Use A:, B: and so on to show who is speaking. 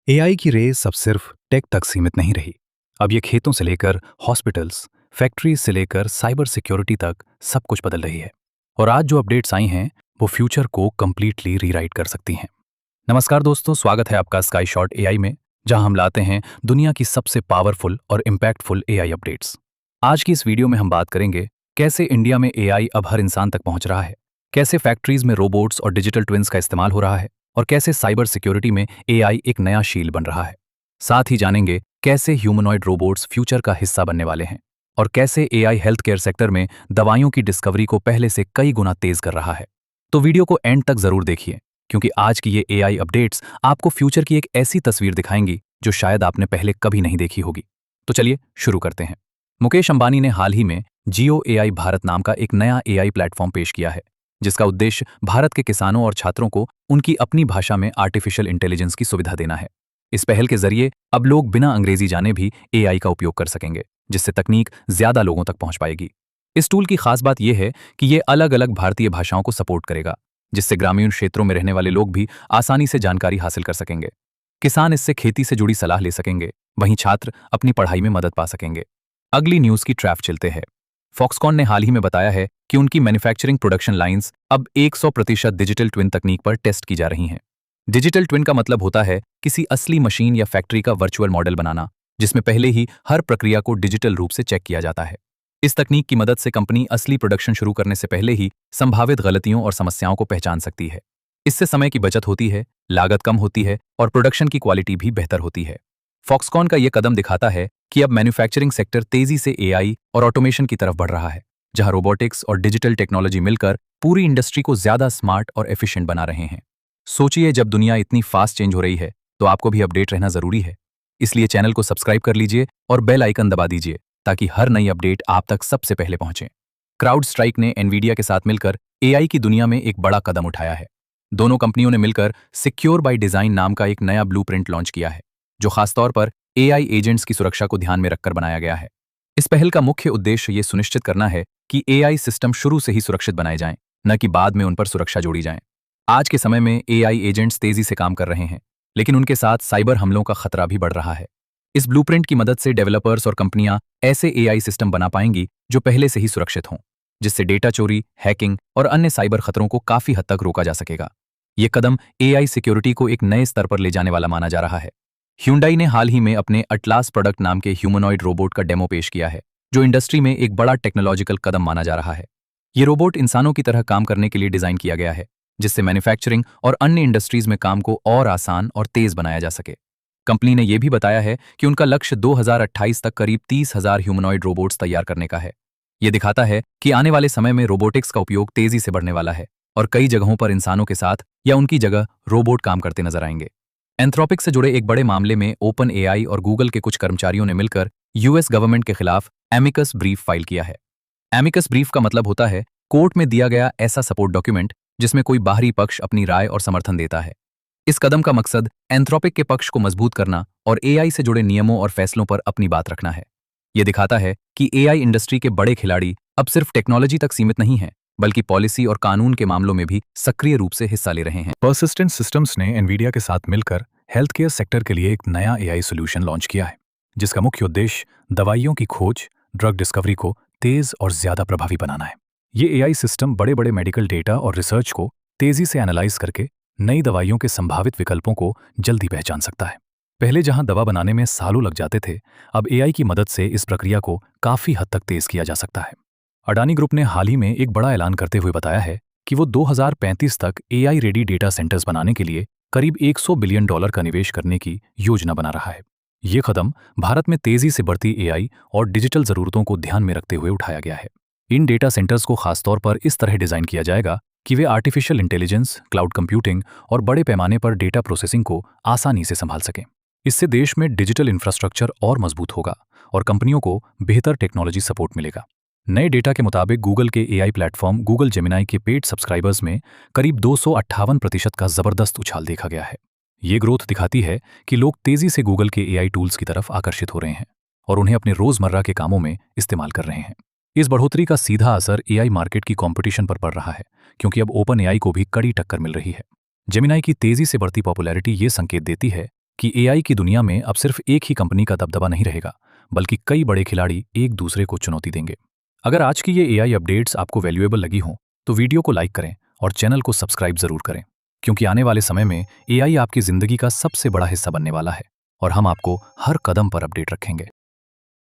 A: AI की race अब सिर्फ टेक तक सीमित नहीं रही। अब ये खेतों से लेकर हॉस्पिटल्स, फैक्ट्रीज से लेकर साइबर सिक्योरिटी तक सब कुछ बदल रही है। और आज जो अपडेट्स आई हैं वो फ्यूचर को कंप्लीटली रीराइट कर सकती हैं। नमस्कार दोस्तों, स्वागत है आपका स्काई शॉट एआई में, जहां हम लाते हैं दुनिया की सबसे पावरफुल और इम्पैक्टफुल एआई अपडेट्स। आज की इस वीडियो में हम बात करेंगे कैसे इंडिया में एआई अब हर इंसान तक पहुंच रहा है, कैसे फैक्ट्रीज में रोबोट्स और डिजिटल ट्विंस का इस्तेमाल हो रहा है, और कैसे साइबर सिक्योरिटी में एआई एक नया शील्ड बन रहा है। साथ ही जानेंगे कैसे ह्यूमनॉइड रोबोट्स फ्यूचर का हिस्सा बनने वाले हैं और कैसे एआई हेल्थ केयर सेक्टर में दवाइयों की डिस्कवरी को पहले से कई गुना तेज कर रहा है। तो वीडियो को एंड तक जरूर देखिए, क्योंकि आज की ये एआई अपडेट्स आपको फ्यूचर की एक ऐसी तस्वीर दिखाएंगी जो शायद आपने पहले कभी नहीं देखी होगी। तो चलिए शुरू करते हैं। मुकेश अंबानी ने हाल ही में जियो एआई भारत नाम का एक नया एआई प्लेटफॉर्म पेश किया है, जिसका उद्देश्य भारत के किसानों और छात्रों को उनकी अपनी भाषा में आर्टिफिशियल इंटेलिजेंस की सुविधा देना है। इस पहल के जरिए अब लोग बिना अंग्रेजी जाने भी एआई का उपयोग कर सकेंगे, जिससे तकनीक ज्यादा लोगों तक पहुंच पाएगी। इस टूल की खास बात यह है कि ये अलग अलग भारतीय भाषाओं को सपोर्ट करेगा, जिससे ग्रामीण क्षेत्रों में रहने वाले लोग भी आसानी से जानकारी हासिल कर सकेंगे। किसान इससे खेती से जुड़ी सलाह ले सकेंगे, वहीं छात्र अपनी पढ़ाई में मदद पा सकेंगे। अगली न्यूज की ट्रैफ चलते हैं। फॉक्सकॉन ने हाल ही में बताया है कि उनकी मैन्युफैक्चरिंग प्रोडक्शन लाइंस अब 100% डिजिटल ट्विन तकनीक पर टेस्ट की जा रही हैं। डिजिटल ट्विन का मतलब होता है किसी असली मशीन या फैक्ट्री का वर्चुअल मॉडल बनाना, जिसमें पहले ही हर प्रक्रिया को डिजिटल रूप से चेक किया जाता है। इस तकनीक की मदद से कंपनी असली प्रोडक्शन शुरू करने से पहले ही संभावित गलतियों और समस्याओं को पहचान सकती है। इससे समय की बचत होती है, लागत कम होती है और प्रोडक्शन की क्वालिटी भी बेहतर होती है। फॉक्सकॉन का यह कदम दिखाता है कि अब मैन्युफैक्चरिंग सेक्टर तेजी से एआई और ऑटोमेशन की तरफ बढ़ रहा है, जहां रोबोटिक्स और डिजिटल टेक्नोलॉजी मिलकर पूरी इंडस्ट्री को ज्यादा स्मार्ट और एफिशिएंट बना रहे हैं। सोचिए, जब दुनिया इतनी फास्ट चेंज हो रही है तो आपको भी अपडेट रहना जरूरी है। इसलिए चैनल को सब्सक्राइब कर लीजिए और बेल आइकन दबा दीजिए, ताकि हर नई अपडेट आप तक सबसे पहले पहुंचे। क्राउड स्ट्राइक ने एनवीडिया के साथ मिलकर एआई की दुनिया में एक बड़ा कदम उठाया है। दोनों कंपनियों ने मिलकर सिक्योर बाय डिजाइन नाम का एक नया ब्लूप्रिंट लॉन्च किया है, जो खासतौर पर एआई एजेंट्स की सुरक्षा को ध्यान में रखकर बनाया गया है। इस पहल का मुख्य उद्देश्य ये सुनिश्चित करना है कि एआई सिस्टम शुरू से ही सुरक्षित बनाए जाएं, न कि बाद में उन पर सुरक्षा जोड़ी जाए। आज के समय में एआई एजेंट्स तेजी से काम कर रहे हैं, लेकिन उनके साथ साइबर हमलों का खतरा भी बढ़ रहा है। इस ब्लूप्रिंट की मदद से डेवलपर्स और कंपनियां ऐसे एआई सिस्टम बना पाएंगी जो पहले से ही सुरक्षित हों, जिससे डेटा चोरी, हैकिंग और अन्य साइबर खतरों को काफी हद तक रोका जा सकेगा। ये कदम एआई सिक्योरिटी को एक नए स्तर पर ले जाने वाला माना जा रहा है। Hyundai ने हाल ही में अपने अटलास प्रोडक्ट नाम के ह्यूमनॉइड रोबोट का डेमो पेश किया है, जो इंडस्ट्री में एक बड़ा टेक्नोलॉजिकल कदम माना जा रहा है। ये रोबोट इंसानों की तरह काम करने के लिए डिजाइन किया गया है, जिससे मैन्युफैक्चरिंग और अन्य इंडस्ट्रीज में काम को और आसान और तेज बनाया जा सके। कंपनी ने यह भी बताया है कि उनका लक्ष्य 2028 तक करीब 30,000 ह्यूमनॉइड रोबोट्स तैयार करने का है। यह दिखाता है कि आने वाले समय में रोबोटिक्स का उपयोग तेजी से बढ़ने वाला है और कई जगहों पर इंसानों के साथ या उनकी जगह रोबोट काम करते नजर आएंगे। एंथ्रोपिक से जुड़े एक बड़े मामले में ओपन एआई और गूगल के कुछ कर्मचारियों ने मिलकर यूएस गवर्नमेंट के खिलाफ एमिकस ब्रीफ फाइल किया है। एमिकस ब्रीफ का मतलब होता है कोर्ट में दिया गया ऐसा सपोर्ट डॉक्यूमेंट जिसमें कोई बाहरी पक्ष अपनी राय और समर्थन देता है। इस कदम का मकसद एंथ्रोपिक के पक्ष को मजबूत करना और एआई से जुड़े नियमों और फैसलों पर अपनी बात रखना है। यह दिखाता है कि एआई इंडस्ट्री के बड़े खिलाड़ी अब सिर्फ टेक्नोलॉजी तक सीमित नहीं हैं, बल्कि पॉलिसी और कानून के मामलों में भी सक्रिय रूप से हिस्सा ले रहे हैं। पर्सिस्टेंट सिस्टम्स ने एनवीडिया के साथ मिलकर हेल्थ केयर सेक्टर के लिए एक नया एआई सॉल्यूशन लॉन्च किया है, जिसका मुख्य उद्देश्य दवाइयों की खोज, ड्रग डिस्कवरी को तेज और ज्यादा प्रभावी बनाना है। ये एआई सिस्टम बड़े बड़े मेडिकल डेटा और रिसर्च को तेजी से एनालाइज करके नई दवाइयों के संभावित विकल्पों को जल्दी पहचान सकता है। पहले जहां दवा बनाने में सालों लग जाते थे, अब एआई की मदद से इस प्रक्रिया को काफी हद तक तेज किया जा सकता है। अडानी ग्रुप ने हाल ही में एक बड़ा ऐलान करते हुए बताया है कि वो 2035 तक एआई रेडी डेटा सेंटर्स बनाने के लिए करीब $100 बिलियन का निवेश करने की योजना बना रहा है। ये कदम भारत में तेजी से बढ़ती एआई और डिजिटल जरूरतों को ध्यान में रखते हुए उठाया गया है। इन डेटा सेंटर्स को खासतौर पर इस तरह डिजाइन किया जाएगा कि वे आर्टिफिशियल इंटेलिजेंस, क्लाउड कंप्यूटिंग और बड़े पैमाने पर डेटा प्रोसेसिंग को आसानी से संभाल सकें। इससे देश में डिजिटल इंफ्रास्ट्रक्चर और मजबूत होगा और कंपनियों को बेहतर टेक्नोलॉजी सपोर्ट मिलेगा। नए डेटा के मुताबिक गूगल के एआई प्लेटफॉर्म गूगल जेमिनाई के पेड सब्सक्राइबर्स में करीब 258% का जबरदस्त उछाल देखा गया है। ये ग्रोथ दिखाती है कि लोग तेजी से गूगल के एआई टूल्स की तरफ आकर्षित हो रहे हैं और उन्हें अपने रोजमर्रा के कामों में इस्तेमाल कर रहे हैं। इस बढ़ोतरी का सीधा असर एआई मार्केट की कंपटीशन पर पड़ रहा है, क्योंकि अब ओपन एआई को भी कड़ी टक्कर मिल रही है। जेमिनाई की तेजी से बढ़ती पॉपुलैरिटी ये संकेत देती है कि एआई की दुनिया में अब सिर्फ एक ही कंपनी का दबदबा नहीं रहेगा, बल्कि कई बड़े खिलाड़ी एक दूसरे को चुनौती देंगे। अगर आज की ये एआई अपडेट्स आपको वैल्यूएबल लगी हों, तो वीडियो को लाइक करें और चैनल को सब्सक्राइब जरूर करें, क्योंकि आने वाले समय में एआई आपकी जिंदगी का सबसे बड़ा हिस्सा बनने वाला है और हम आपको हर कदम पर अपडेट रखेंगे।